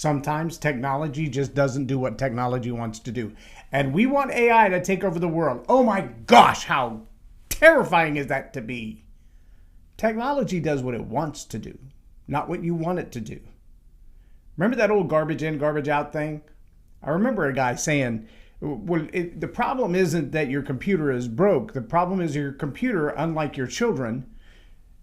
Sometimes technology just doesn't do what technology wants to do. And we want AI to take over the world. Oh my gosh, how terrifying is that to be? Technology does what it wants to do, not what you want it to do. Remember that old garbage in, garbage out thing? I remember a guy saying, well, the problem isn't that your computer is broke. The problem is your computer, unlike your children,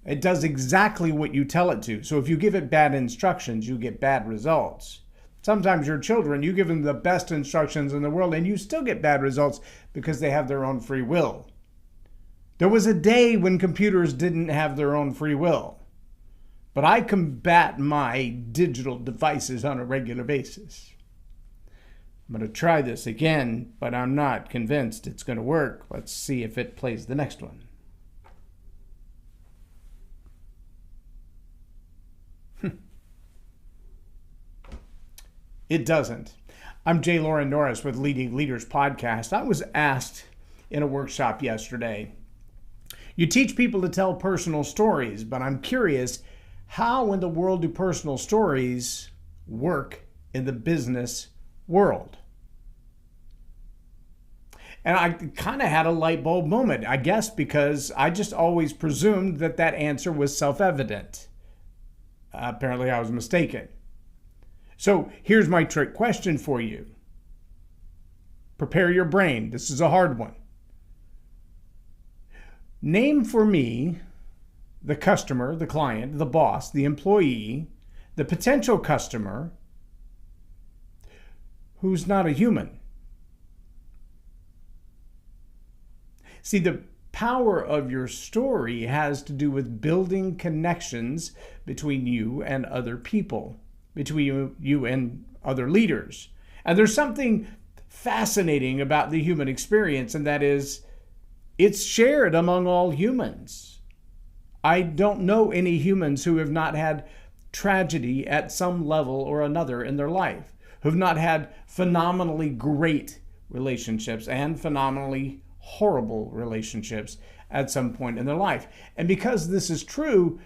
it does exactly what you tell it to. So if you give it bad instructions, you get bad results. Sometimes your children, you give them the best instructions in the world and you still get bad results because they have their own free will. There was a day when computers didn't have their own free will. But I combat my digital devices on a regular basis. I'm going to try this again, but I'm not convinced it's going to work. Let's see if it plays the next one. It doesn't. I'm J Loren Norris with Leading Leaders Podcast. I was asked in a workshop yesterday, you teach people to tell personal stories, but I'm curious, how in the world do personal stories work in the business world? And I kind of had a light bulb moment, I guess, because I just always presumed that that answer was self-evident. Apparently, I was mistaken. So here's my trick question for you. Prepare your brain. This is a hard one. Name for me the customer, the client, the boss, the employee, the potential customer who's not a human. See, the power of your story has to do with building connections between you and other people, between you and other leaders. And there's something fascinating about the human experience, and that is it's shared among all humans. I don't know any humans who have not had tragedy at some level or another in their life, who've not had phenomenally great relationships and phenomenally horrible relationships at some point in their life. And because this is true,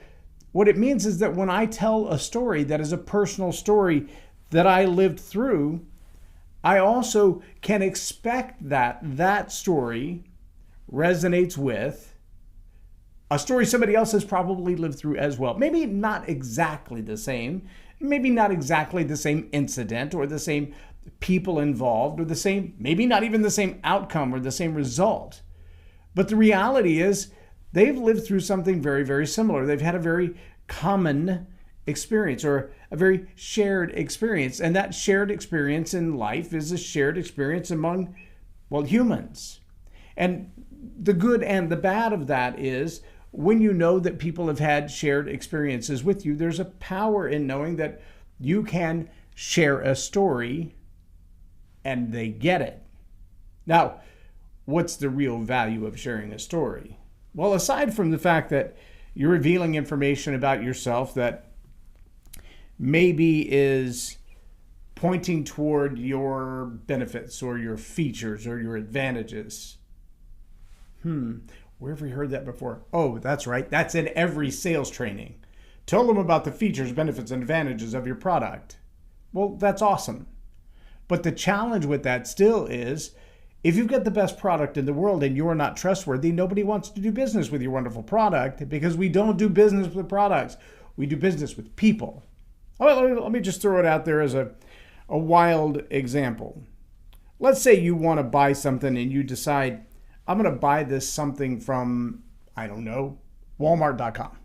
what it means is that when I tell a story that is a personal story that I lived through, I also can expect that that story resonates with a story somebody else has probably lived through as well. Maybe not exactly the same, maybe not exactly the same incident or the same people involved or the same, maybe not even the same outcome or the same result. But the reality is they've lived through something very, very similar. They've had a very common experience or a very shared experience. And that shared experience in life is a shared experience among, well, humans. And the good and the bad of that is when you know that people have had shared experiences with you, there's a power in knowing that you can share a story and they get it. Now, what's the real value of sharing a story? Well, aside from the fact that you're revealing information about yourself that maybe is pointing toward your benefits or your features or your advantages. Where have we heard that before? Oh, that's right. That's in every sales training. Tell them about the features, benefits, and advantages of your product. Well, that's awesome. But the challenge with that still is, if you've got the best product in the world and you're not trustworthy, nobody wants to do business with your wonderful product because we don't do business with products. We do business with people. All right, let me just throw it out there as a wild example. Let's say you want to buy something and you decide, I'm going to buy this something from, I don't know, Walmart.com,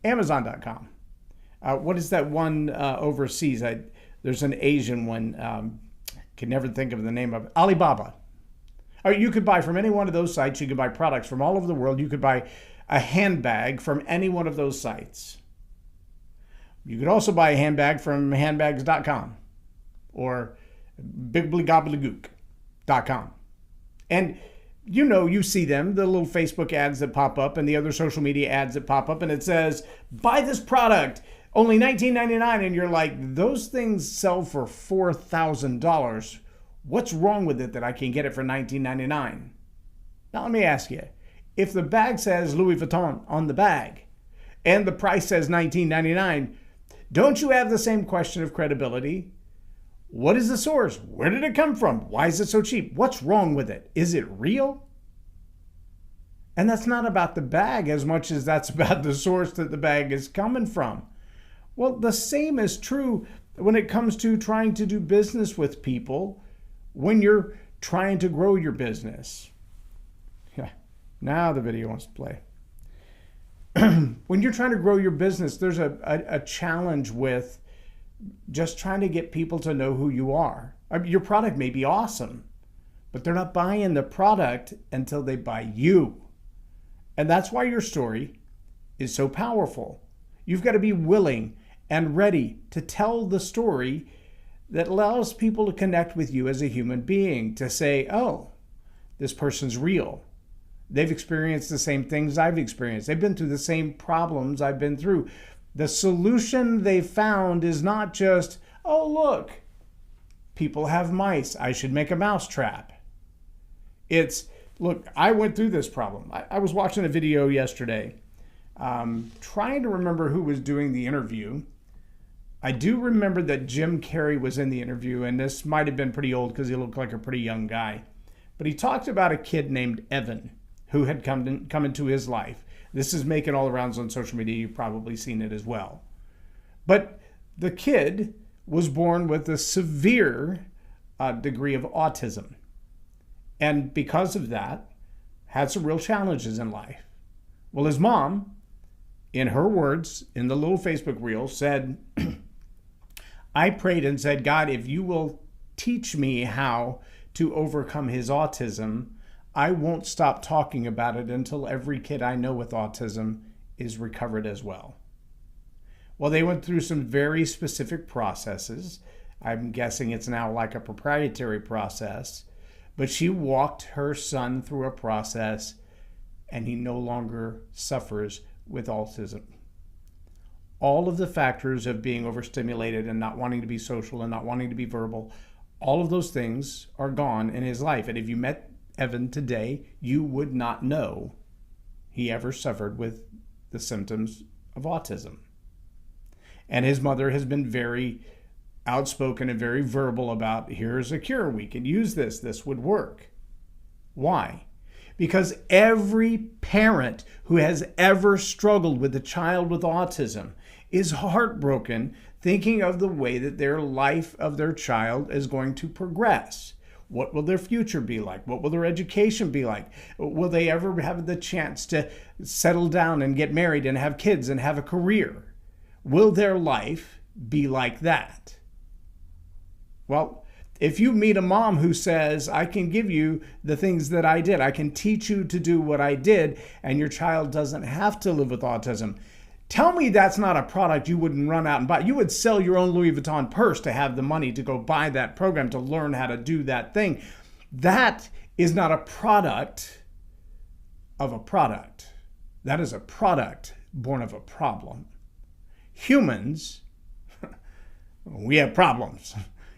Amazon.com. What is that one overseas? There's an Asian one. Can never think of the name of it. Alibaba. Or you could buy from any one of those sites. You could buy products from all over the world. You could buy a handbag from any one of those sites. You could also buy a handbag from handbags.com or bibblygobblygook.com. And you know, you see them, the little Facebook ads that pop up and the other social media ads that pop up, and it says, buy this product, only $19.99. And you're like, those things sell for $4,000. What's wrong with it that I can get it for $19.99? Now, let me ask you, if the bag says Louis Vuitton on the bag and the price says $19.99, don't you have the same question of credibility? What is the source? Where did it come from? Why is it so cheap? What's wrong with it? Is it real? And that's not about the bag as much as that's about the source that the bag is coming from. Well, the same is true when it comes to trying to do business with people when you're trying to grow your business. Yeah, now the video wants to play. When you're trying to grow your business, there's a challenge with just trying to get people to know who you are. I mean, your product may be awesome, but they're not buying the product until they buy you. And that's why your story is so powerful. You've got to be willing and ready to tell the story that allows people to connect with you as a human being, to say, oh, this person's real. They've experienced the same things I've experienced. They've been through the same problems I've been through. The solution they found is not just, oh, look, people have mice. I should make a mouse trap. It's, look, I went through this problem. I was watching a video yesterday, trying to remember who was doing the interview. I do remember that Jim Carrey was in the interview, and this might have been pretty old because he looked like a pretty young guy. But he talked about a kid named Evan who had come into his life. This is making all the rounds on social media. You've probably seen it as well. But the kid was born with a severe degree of autism. And because of that, had some real challenges in life. Well, his mom, in her words, in the little Facebook reel, said, I prayed and said, God, if you will teach me how to overcome his autism, I won't stop talking about it until every kid I know with autism is recovered as well. Well, they went through some very specific processes. I'm guessing it's now like a proprietary process, but she walked her son through a process and he no longer suffers with autism. All of the factors of being overstimulated and not wanting to be social and not wanting to be verbal, all of those things are gone in his life. And if you met Evan today, you would not know he ever suffered with the symptoms of autism. And his mother has been very outspoken and very verbal about, here's a cure, we can use this would work. Why? Because every parent who has ever struggled with a child with autism is heartbroken thinking of the way that their life of their child is going to progress. What will their future be like? What will their education be like? Will they ever have the chance to settle down and get married and have kids and have a career? Will their life be like that? Well, if you meet a mom who says, I can give you the things that I did, I can teach you to do what I did, and your child doesn't have to live with autism, tell me that's not a product you wouldn't run out and buy. You would sell your own Louis Vuitton purse to have the money to go buy that program, to learn how to do that thing. That is not a product of a product. That is a product born of a problem. Humans, we have problems.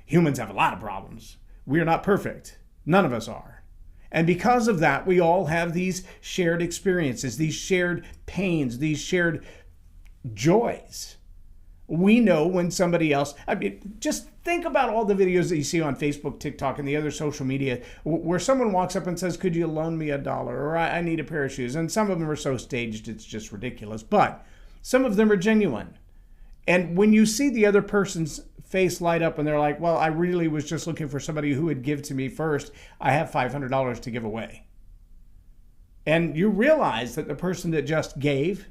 Humans have a lot of problems. We are not perfect. None of us are. And because of that, we all have these shared experiences, these shared pains, these shared joys. We know when somebody else, I mean, just think about all the videos that you see on Facebook, TikTok, and the other social media where someone walks up and says, could you loan me $1? Or I need a pair of shoes. And some of them are so staged, it's just ridiculous. But some of them are genuine. And when you see the other person's face light up and they're like, well, I really was just looking for somebody who would give to me first. I have $500 to give away. And you realize that the person that just gave,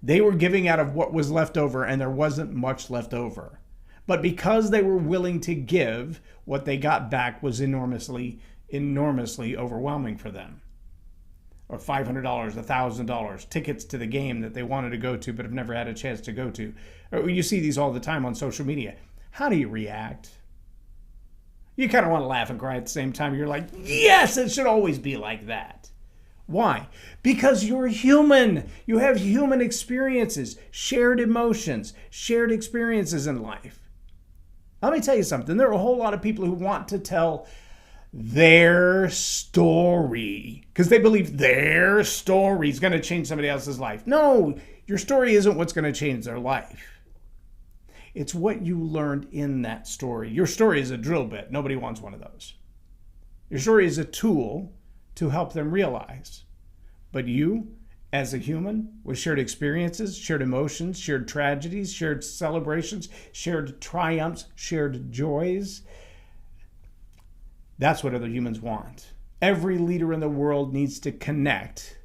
they were giving out of what was left over, and there wasn't much left over. But because they were willing to give, what they got back was enormously overwhelming for them. Or $500, $1,000, tickets to the game that they wanted to go to but have never had a chance to go to. Or you see these all the time on social media. How do you react? You kind of want to laugh and cry at the same time. You're like, yes, it should always be like that. Why? Because you're human. You have human experiences, shared emotions, shared experiences in life. Let me tell you something. There are a whole lot of people who want to tell their story because they believe their story is going to change somebody else's life. No, your story isn't what's going to change their life. It's what you learned in that story. Your story is a drill bit. Nobody wants one of those. Your story is a tool to help them realize. But you, as a human, with shared experiences, shared emotions, shared tragedies, shared celebrations, shared triumphs, shared joys, that's what other humans want. Every leader in the world needs to connect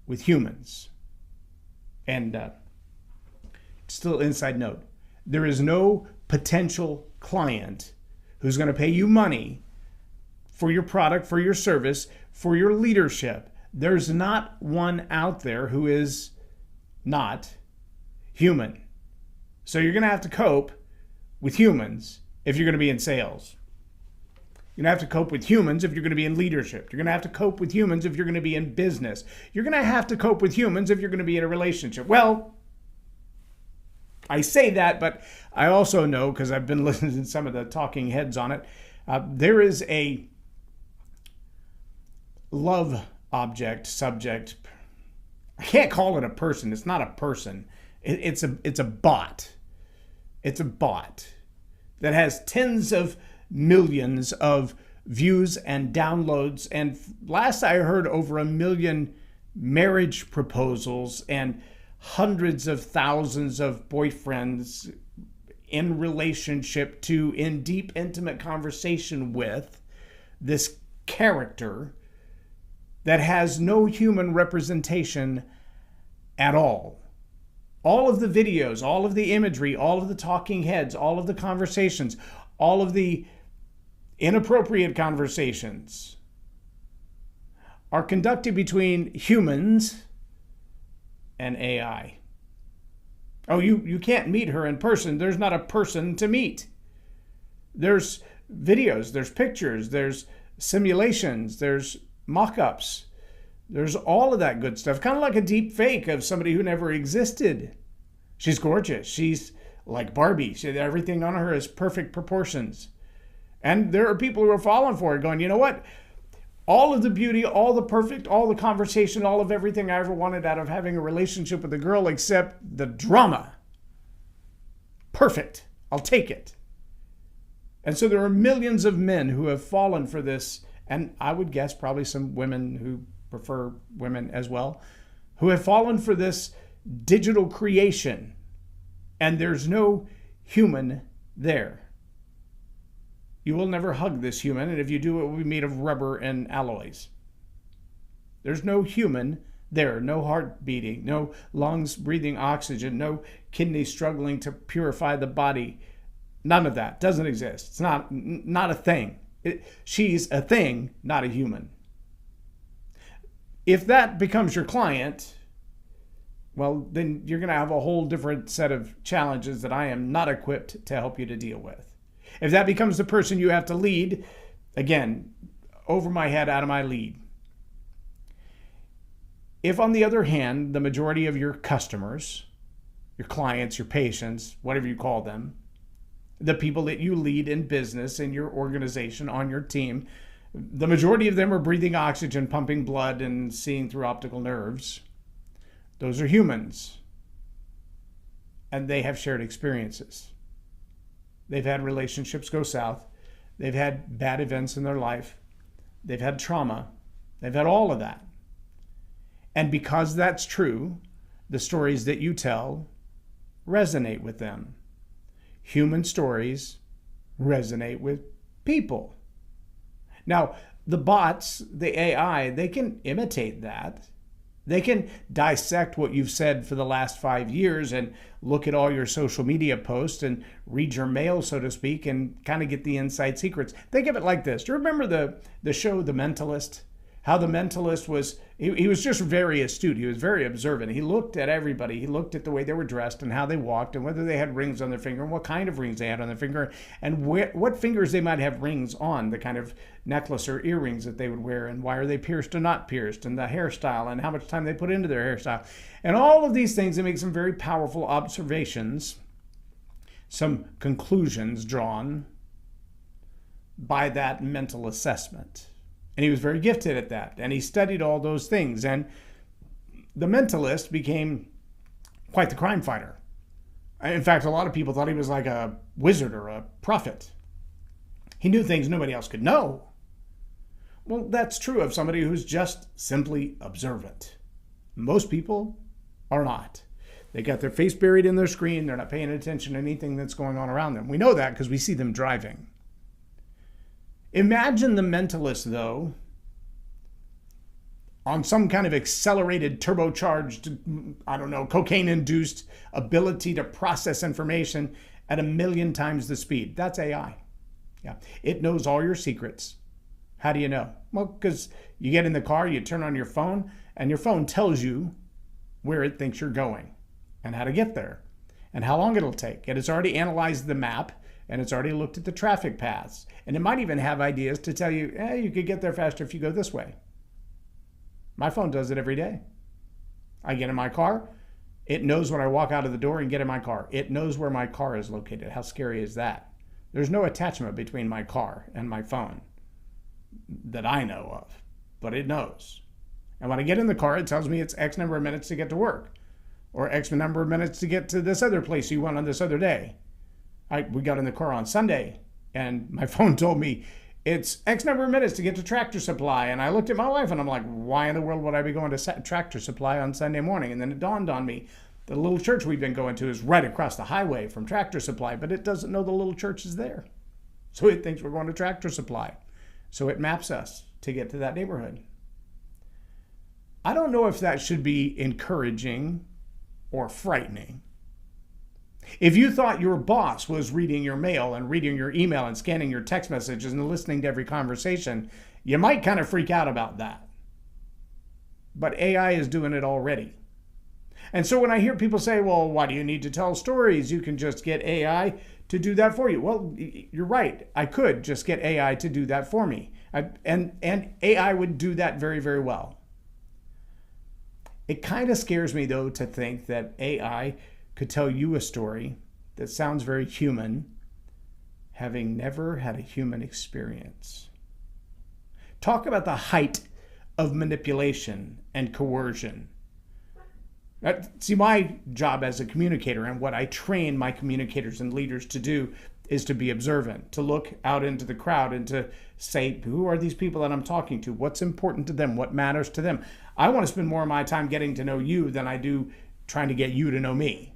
with humans. And still inside note, there is no potential client who's going to pay you money for your product, for your service, for your leadership. There's not one out there who is not human. So you're going to have to cope with humans if you're going to be in sales. You're going to have to cope with humans if you're going to be in leadership. You're going to have to cope with humans if you're going to be in business. You're going to have to cope with humans if you're going to be in a relationship. Well, I say that, but I also know, because I've been listening to some of the talking heads on it, there is a love subject. I can't call it a person. It's not a person. It's a bot. It's a bot that has tens of millions of views and downloads. And last I heard, over 1 million marriage proposals and hundreds of thousands of boyfriends in relationship to, in deep, intimate conversation with this character that has no human representation at all. All of the videos, all of the imagery, all of the talking heads, all of the conversations, all of the inappropriate conversations are conducted between humans and AI. Oh, you can't meet her in person. There's not a person to meet. There's videos, there's pictures, there's simulations, there's mock-ups. There's all of that good stuff. Kind of like a deep fake of somebody who never existed. She's gorgeous. She's like Barbie. Everything on her is perfect proportions. And there are people who are falling for it, going, you know what? All of the beauty, all the perfect, all the conversation, all of everything I ever wanted out of having a relationship with a girl, except the drama. Perfect. I'll take it. And so there are millions of men who have fallen for this, and I would guess probably some women who prefer women as well, who have fallen for this digital creation, and there's no human there. You will never hug this human, and if you do, it will be made of rubber and alloys. There's no human there, no heart beating, no lungs breathing oxygen, no kidneys struggling to purify the body. None of that doesn't exist. It's not a thing. She's a thing, not a human. If that becomes your client, well, then you're going to have a whole different set of challenges that I am not equipped to help you to deal with. If that becomes the person you have to lead, again, over my head, out of my lead. If, on the other hand, the majority of your customers, your clients, your patients, whatever you call them, the people that you lead in business, in your organization, on your team, the majority of them are breathing oxygen, pumping blood, and seeing through optical nerves. Those are humans. And they have shared experiences. They've had relationships go south. They've had bad events in their life. They've had trauma. They've had all of that. And because that's true, the stories that you tell resonate with them. Human stories resonate with people. Now, the bots, the AI, they can imitate that. They can dissect what you've said for the last 5 years and look at all your social media posts and read your mail, so to speak, and kind of get the inside secrets. Think of it like this. Do you remember the show The Mentalist? How the mentalist was, he was just very astute. He was very observant. He looked at everybody. He looked at the way they were dressed and how they walked and whether they had rings on their finger and what kind of rings they had on their finger and what fingers they might have rings on, the kind of necklace or earrings that they would wear, and why are they pierced or not pierced, and the hairstyle and how much time they put into their hairstyle. And all of these things, they make some very powerful observations, some conclusions drawn by that mental assessment. And he was very gifted at that. And he studied all those things. And the mentalist became quite the crime fighter. In fact, a lot of people thought he was like a wizard or a prophet. He knew things nobody else could know. Well, that's true of somebody who's just simply observant. Most people are not. They got their face buried in their screen. They're not paying attention to anything that's going on around them. We know that because we see them driving. Imagine the mentalist, though, on some kind of accelerated, turbocharged, cocaine-induced ability to process information at 1,000,000 times the speed. That's AI. Yeah, it knows all your secrets. How do you know? Well, because you get in the car, you turn on your phone, and your phone tells you where it thinks you're going and how to get there and how long it'll take. And it's already analyzed the map, and it's already looked at the traffic paths. And it might even have ideas to tell you, you could get there faster if you go this way. My phone does it every day. I get in my car. It knows when I walk out of the door and get in my car. It knows where my car is located. How scary is that? There's no attachment between my car and my phone that I know of, but it knows. And when I get in the car, it tells me it's X number of minutes to get to work, or X number of minutes to get to this other place you went on this other day. We got in the car on Sunday, and my phone told me it's X number of minutes to get to Tractor Supply. And I looked at my wife, and I'm like, why in the world would I be going to Tractor Supply on Sunday morning? And then it dawned on me, the little church we've been going to is right across the highway from Tractor Supply, but it doesn't know the little church is there. So it thinks we're going to Tractor Supply. So it maps us to get to that neighborhood. I don't know if that should be encouraging or frightening. If you thought your boss was reading your mail and reading your email and scanning your text messages and listening to every conversation, you might kind of freak out about that. But AI is doing it already. And so when I hear people say, well, why do you need to tell stories? You can just get AI to do that for you. Well, you're right. I could just get AI to do that for me. And AI would do that very, very well. It kind of scares me, though, to think that AI could tell you a story that sounds very human, having never had a human experience. Talk about the height of manipulation and coercion. See, my job as a communicator and what I train my communicators and leaders to do is to be observant, to look out into the crowd and to say, who are these people that I'm talking to? What's important to them? What matters to them? I want to spend more of my time getting to know you than I do trying to get you to know me.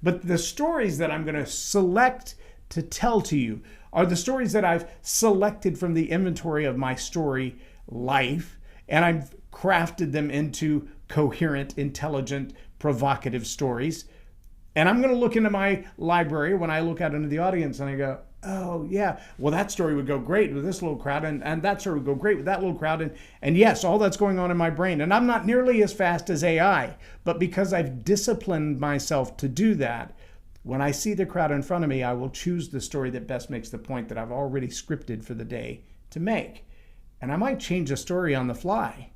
But the stories that I'm going to select to tell to you are the stories that I've selected from the inventory of my story life, and I've crafted them into coherent, intelligent, provocative stories. And I'm going to look into my library when I look out into the audience and I go, oh yeah, well that story would go great with this little crowd, and that story would go great with that little crowd. And yes, all that's going on in my brain. And I'm not nearly as fast as AI, but because I've disciplined myself to do that, when I see the crowd in front of me, I will choose the story that best makes the point that I've already scripted for the day to make. And I might change a story on the fly.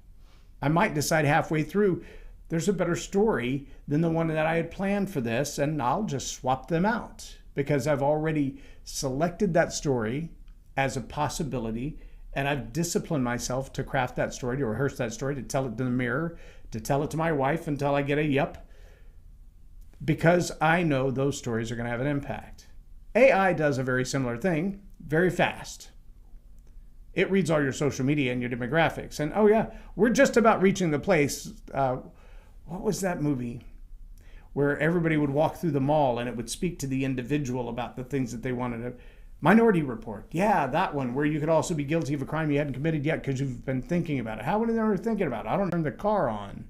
I might decide halfway through, there's a better story than the one that I had planned for this, and I'll just swap them out because I've already selected that story as a possibility, and I've disciplined myself to craft that story, to rehearse that story, to tell it to the mirror, to tell it to my wife until I get a yep, because I know those stories are going to have an impact. AI does a very similar thing, very fast. It reads all your social media and your demographics. And oh yeah, we're just about reaching the place. What was that movie where everybody would walk through the mall and it would speak to the individual about the things that they wanted to... Minority Report. Yeah, that one, where you could also be guilty of a crime you hadn't committed yet because you've been thinking about it. How many are thinking about it? I don't turn the car on.